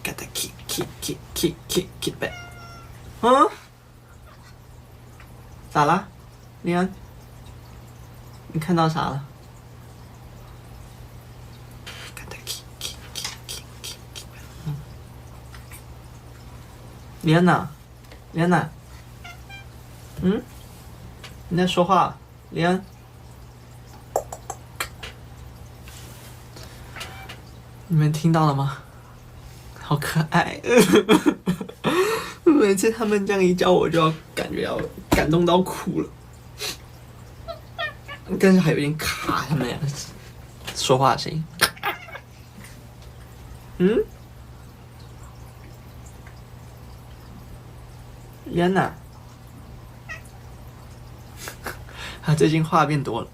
gotta keep back。嗯？咋了，林恩？你看到啥了？gotta keep back。林恩呐，林恩呐，嗯？你在说话，林恩？你们听到了吗？好可爱！每次他们这样一叫，我就要感觉要感动到哭了，但是还有点卡，他们俩说话的声音。嗯？烟呐？他最近话变多了。